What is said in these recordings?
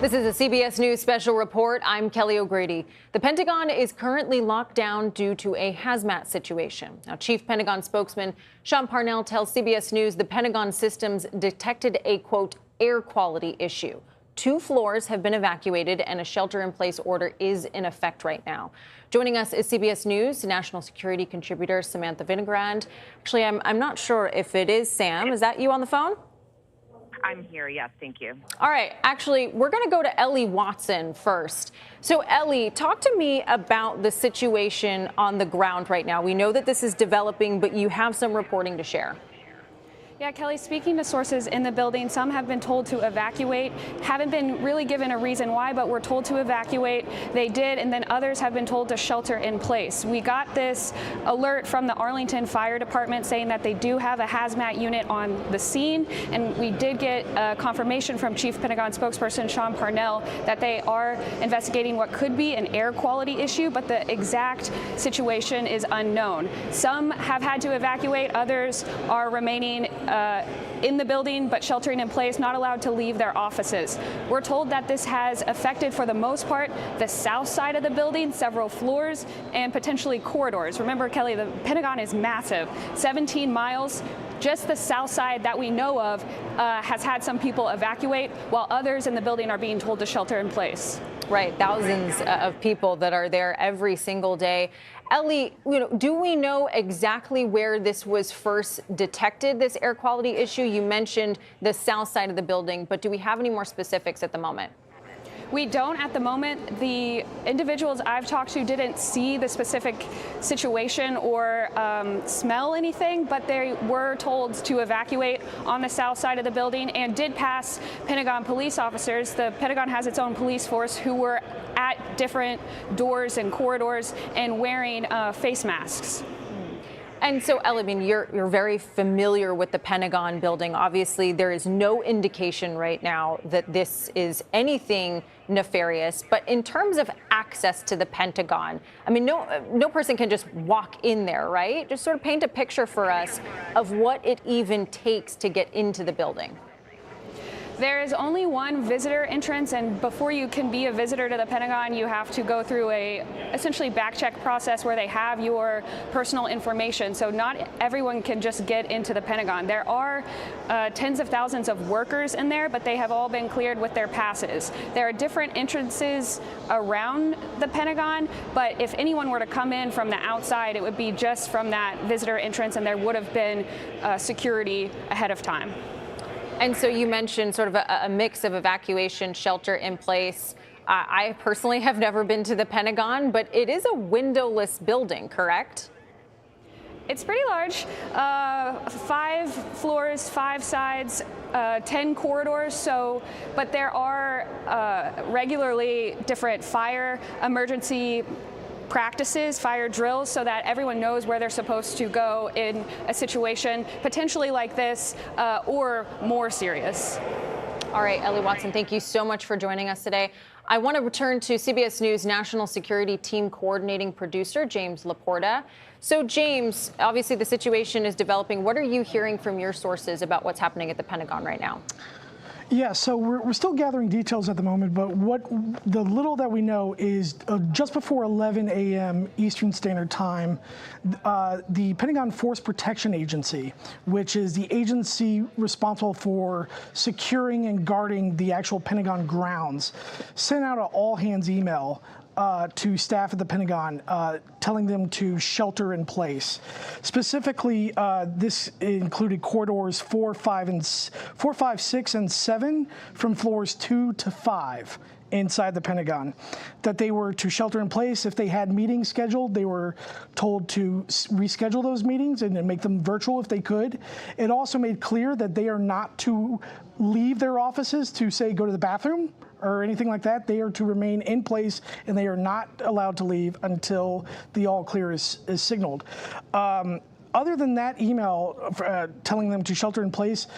This is a CBS News special report. I'm Kelly O'Grady. The Pentagon is currently locked down due to a hazmat situation. Now, Chief Pentagon spokesman Sean Parnell tells CBS News the Pentagon systems detected a, quote, air quality issue. 2 floors have been evacuated and a shelter-in-place order is in effect right now. Joining us is CBS News national security contributor Samantha Vinogrand. Actually, I'm not sure if it is Sam. Is that you on the phone? I'm here, yes, thank you. All right, actually, we're going to go to Ellie Watson first. So, Ellie, talk to me about the situation on the ground right now. We know that this is developing, but you have some reporting to share. Yeah, Kelly, speaking to sources in the building, some have been told to evacuate, haven't been really given a reason why, but were told to evacuate. They did, and then others have been told to shelter in place. We got this alert from the Arlington Fire Department saying that they do have a hazmat unit on the scene, and we did get confirmation from Chief Pentagon spokesperson Sean Parnell that they are investigating what could be an air quality issue, but the exact situation is unknown. Some have had to evacuate, others are remaining in the building, but sheltering in place, not allowed to leave their offices. We're told that this has affected, for the most part, the south side of the building, several floors, and potentially corridors. Remember, Kelly, the Pentagon is massive, 17 miles. Just the south side that we know of has had some people evacuate, while others in the building are being told to shelter in place. Right, thousands of people that are there every single day. Ellie, do we know exactly where this was first detected, this air quality issue? You mentioned the south side of the building, but do we have any more specifics at the moment? We don't at the moment. The individuals I've talked to didn't see the specific situation or smell anything, but they were told to evacuate on the south side of the building and did pass Pentagon police officers. The Pentagon has its own police force who were at different doors and corridors and wearing face masks. And so, Ellie, I mean, you're very familiar with the Pentagon building. Obviously, there is no indication right now that this is anything nefarious. But in terms of access to the Pentagon, I mean, no person can just walk in there, right? Just sort of paint a picture for us of what it even takes to get into the building. There is only one visitor entrance, and before you can be a visitor to the Pentagon, you have to go through a essentially back check process where they have your personal information. So not everyone can just get into the Pentagon. There are tens of thousands of workers in there, but they have all been cleared with their passes. There are different entrances around the Pentagon, but if anyone were to come in from the outside, it would be just from that visitor entrance, and there would have been security ahead of time. And so you mentioned sort of a mix of evacuation, shelter in place. I personally have never been to the Pentagon, but it is a windowless building, correct? It's pretty large, 5 floors, 5 sides, 10 corridors. So, but there are regularly different fire emergency practices, fire drills, so that everyone knows where they're supposed to go in a situation potentially like this or more serious. All right, Ellie Watson, thank you so much for joining us today. I want to return to CBS News National Security Team Coordinating Producer James Laporta. So, James, obviously the situation is developing. What are you hearing from your sources about what's happening at the Pentagon right now? Yeah, so we're still gathering details at the moment, but what the little that we know is just before 11 a.m. Eastern Standard Time, the Pentagon Force Protection Agency, which is the agency responsible for securing and guarding the actual Pentagon grounds, sent out an all-hands email to staff at the Pentagon, telling them to shelter in place. Specifically, this included corridors 4, 5, 6, and 7 from floors 2 to 5 inside the Pentagon, that they were to shelter in place. If they had meetings scheduled, they were told to reschedule those meetings and then make them virtual if they could. It also made clear that they are not to leave their offices to, say, go to the bathroom or anything like that. They are to remain in place, and they are not allowed to leave until the all clear is signaled. Other than that email telling them to shelter in place,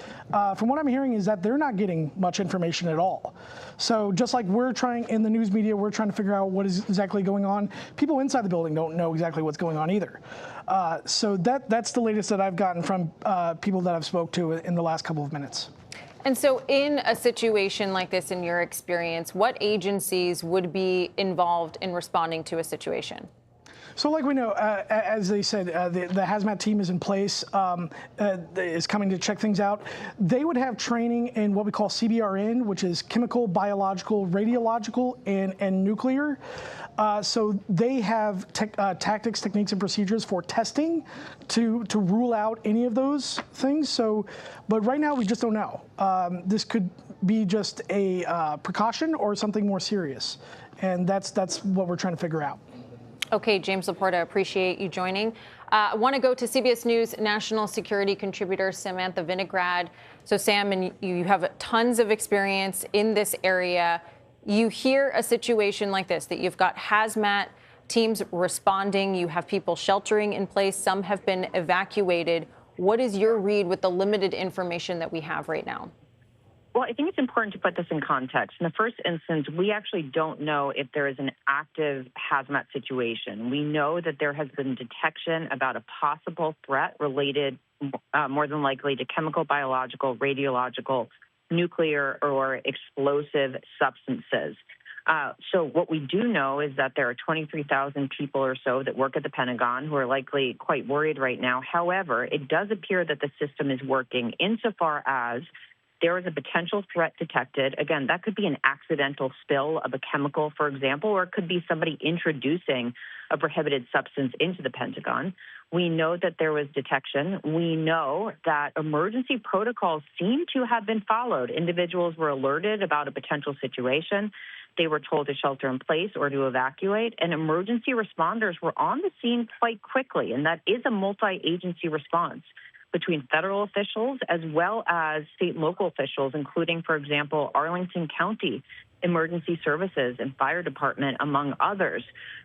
from what I'm hearing is that they're not getting much information at all. So just like we're trying in the news media, we're trying to figure out what is exactly going on. People inside the building don't know exactly what's going on either. So that's the latest that I've gotten from people that I've spoke to in the last couple of minutes. And so in a situation like this, in your experience, what agencies would be involved in responding to a situation? So like we know, as they said, the hazmat team is in place, is coming to check things out. They would have training in what we call CBRN, which is chemical, biological, radiological, and nuclear. So they have tactics, techniques, and procedures for testing to rule out any of those things. So, but right now we just don't know. This could be just a precaution or something more serious, and that's what we're trying to figure out. Okay, James Laporta, appreciate you joining. I want to go to CBS News national security contributor Samantha Vinograd. So, Sam, and you have tons of experience in this area. You hear a situation like this, that you've got hazmat teams responding, you have people sheltering in place, some have been evacuated. What is your read with the limited information that we have right now? Well, I think it's important to put this in context. In the first instance, we actually don't know if there is an active hazmat situation. We know that there has been detection about a possible threat related more than likely to chemical, biological, radiological, nuclear, or explosive substances. So what we do know is that there are 23,000 people or so that work at the Pentagon who are likely quite worried right now. However, it does appear that the system is working insofar as there is a potential threat detected. Again, that could be an accidental spill of a chemical, for example, or it could be somebody introducing a prohibited substance into the Pentagon. We know that there was detection. We know that emergency protocols seem to have been followed. Individuals were alerted about a potential situation. They were told to shelter in place or to evacuate, and emergency responders were on the scene quite quickly, and that is a multi-agency response between federal officials as well as state and local officials, including, for example, Arlington County Emergency Services and Fire Department, among others.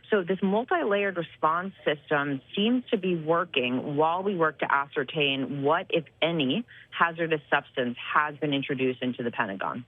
So this multi-layered response system seems to be working while we work to ascertain what, if any, hazardous substance has been introduced into the Pentagon.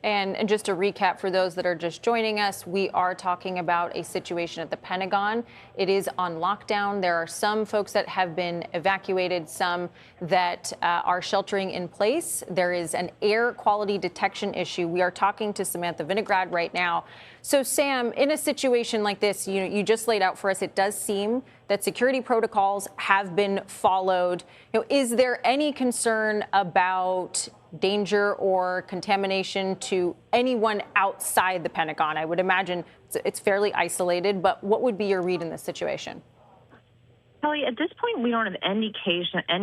And just to recap for those that are just joining us, we are talking about a situation at the Pentagon. It is on lockdown. There are some folks that have been evacuated, some that are sheltering in place. There is an air quality detection issue. We are talking to Samantha Vinograd right now. So, Sam, in a situation like this, you just laid out for us, it does seem that security protocols have been followed. Is there any concern about danger or contamination to anyone outside the Pentagon? I would imagine it's fairly isolated, but what would be your read in this situation? Kelly, at this point, we don't have any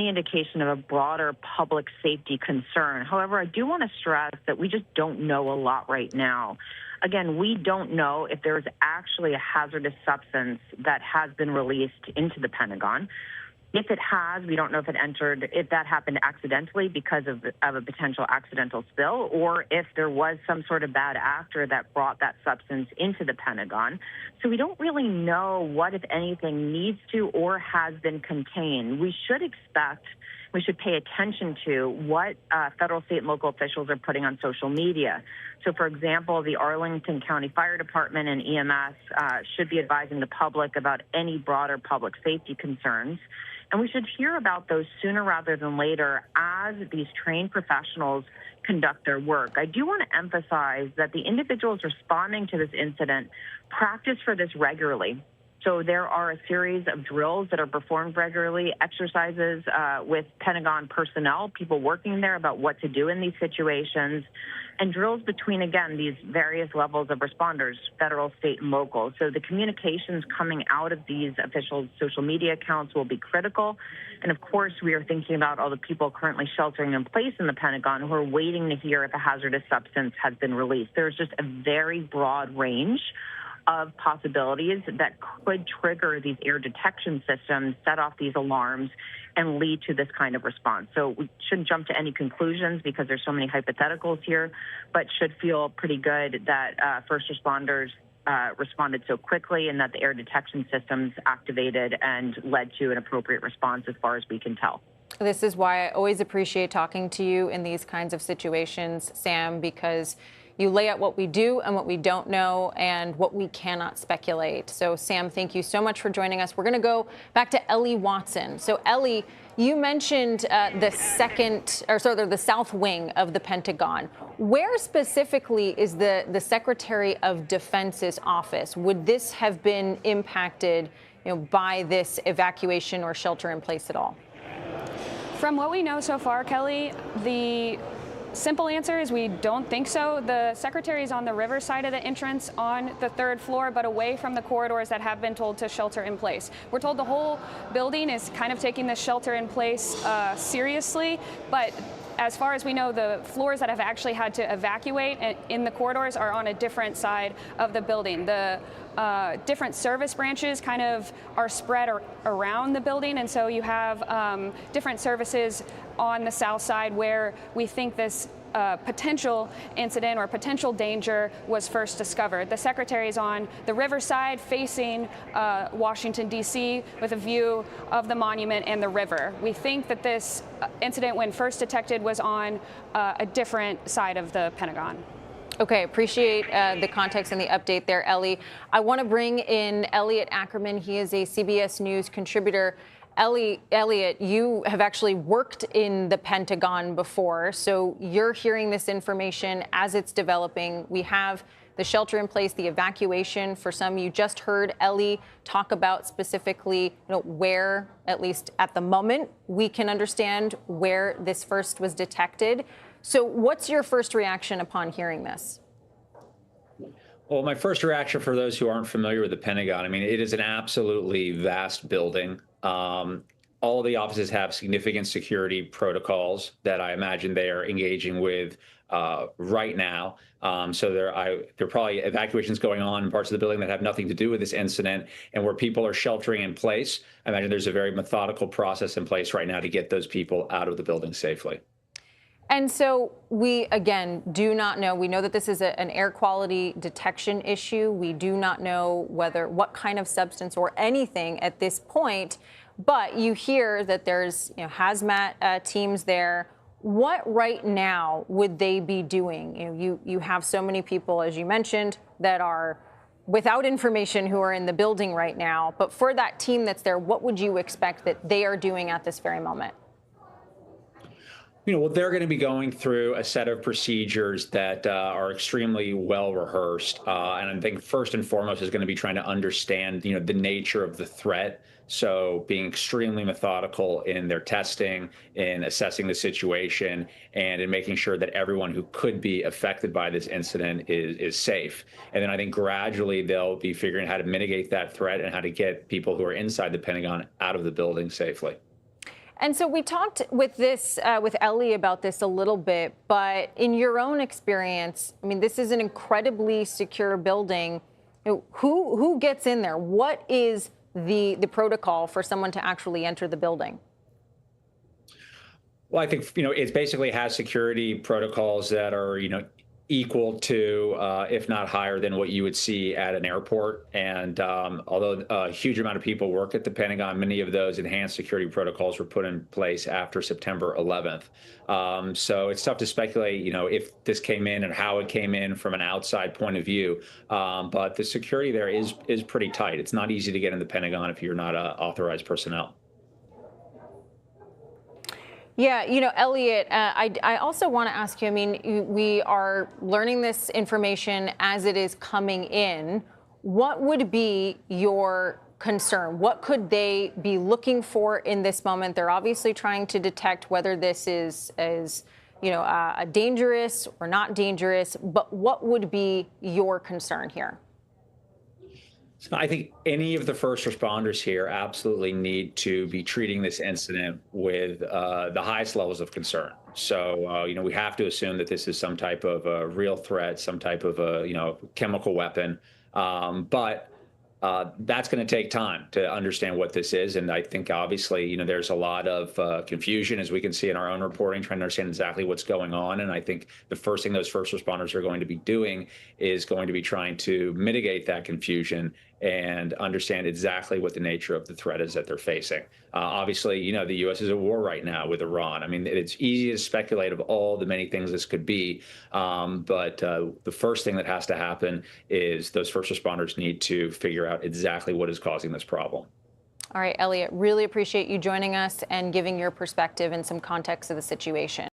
indication of a broader public safety concern. However, I do want to stress that we just don't know a lot right now. Again, we don't know if there's actually a hazardous substance that has been released into the Pentagon. If it has, we don't know if that happened accidentally because of a potential accidental spill, or if there was some sort of bad actor that brought that substance into the Pentagon. So we don't really know what, if anything, needs to or has been contained. We should pay attention to what federal, state, and local officials are putting on social media. So, for example, the Arlington County Fire Department and EMS should be advising the public about any broader public safety concerns. And we should hear about those sooner rather than later as these trained professionals conduct their work. I do want to emphasize that the individuals responding to this incident practice for this regularly. So there are a series of drills that are performed regularly, exercises with Pentagon personnel, people working there about what to do in these situations, and drills between, again, these various levels of responders, federal, state, and local. So the communications coming out of these officials' social media accounts will be critical. And, of course, we are thinking about all the people currently sheltering in place in the Pentagon who are waiting to hear if a hazardous substance has been released. There's just a very broad range of possibilities that could trigger these air detection systems, set off these alarms, and lead to this kind of response. So we shouldn't jump to any conclusions because there's so many hypotheticals here, but should feel pretty good that first responders responded so quickly and that the air detection systems activated and led to an appropriate response as far as we can tell. This is why I always appreciate talking to you in these kinds of situations, Sam, because You lay out what we do and what we don't know and what we cannot speculate. So, Sam, thank you so much for joining us. We're going to go back to Ellie Watson. So, Ellie, you mentioned the south wing of the Pentagon. Where specifically is the Secretary of Defense's office? Would this have been impacted, by this evacuation or shelter in place at all? From what we know so far, Kelly, the simple answer is we don't think so. The secretary is on the river side of the entrance on the 3rd floor, but away from the corridors that have been told to shelter in place. We're told the whole building is kind of taking this shelter in place seriously, but as far as we know, the floors that have actually had to evacuate in the corridors are on a different side of the building. The different service branches kind of are spread around the building, and so you have different services on the south side where we think this potential incident or potential danger was first discovered. The secretary is on the riverside facing Washington, D.C. with a view of the monument and the river. We think that this incident, when first detected, was on a different side of the Pentagon. Okay, appreciate the context and the update there, Ellie. I want to bring in Elliot Ackerman. He is a CBS News contributor. Elliot, you have actually worked in the Pentagon before, so you're hearing this information as it's developing. We have the shelter in place, the evacuation for some. You just heard Ellie talk about specifically, where, at least at the moment, we can understand where this first was detected. So what's your first reaction upon hearing this? Well, my first reaction, for those who aren't familiar with the Pentagon, I mean, it is an absolutely vast building. All of the offices have significant security protocols that I imagine they are engaging with right now. So there are probably evacuations going on in parts of the building that have nothing to do with this incident, and where people are sheltering in place. I imagine there's a very methodical process in place right now to get those people out of the building safely. And so we, again, do not know. We know that this is an air quality detection issue. We do not know what kind of substance or anything at this point. But you hear that there's hazmat teams there. What right now would they be doing? You have so many people, as you mentioned, that are without information who are in the building right now. But for that team that's there, what would you expect that they are doing at this very moment? Well, they're going to be going through a set of procedures that are extremely well rehearsed. And I think first and foremost is going to be trying to understand, the nature of the threat. So being extremely methodical in their testing, in assessing the situation, and in making sure that everyone who could be affected by this incident is safe. And then I think gradually they'll be figuring out how to mitigate that threat and how to get people who are inside the Pentagon out of the building safely. And so we talked with Ellie about this a little bit, but in your own experience, I mean, this is an incredibly secure building. Who gets in there? What is the protocol for someone to actually enter the building? Well, I think, it basically has security protocols that are, equal to, if not higher than what you would see at an airport. And although a huge amount of people work at the Pentagon, many of those enhanced security protocols were put in place after September 11th. So it's tough to speculate, if this came in and how it came in from an outside point of view. But the security there is pretty tight. It's not easy to get in the Pentagon if you're not authorized personnel. Yeah, Elliot, I also want to ask you, I mean, we are learning this information as it is coming in. What would be your concern? What could they be looking for in this moment? They're obviously trying to detect whether this is dangerous or not dangerous, but what would be your concern here? So I think any of the first responders here absolutely need to be treating this incident with the highest levels of concern. So, we have to assume that this is some type of a real threat, some type of a, chemical weapon. But that's going to take time to understand what this is. And I think, obviously, there's a lot of confusion, as we can see in our own reporting, trying to understand exactly what's going on. And I think the first thing those first responders are going to be doing is going to be trying to mitigate that confusion and understand exactly what the nature of the threat is that they're facing. Obviously, the U.S. is at war right now with Iran. I mean, it's easy to speculate of all the many things this could be, but the first thing that has to happen is those first responders need to figure out exactly what is causing this problem. All right, Elliot, really appreciate you joining us and giving your perspective and some context of the situation.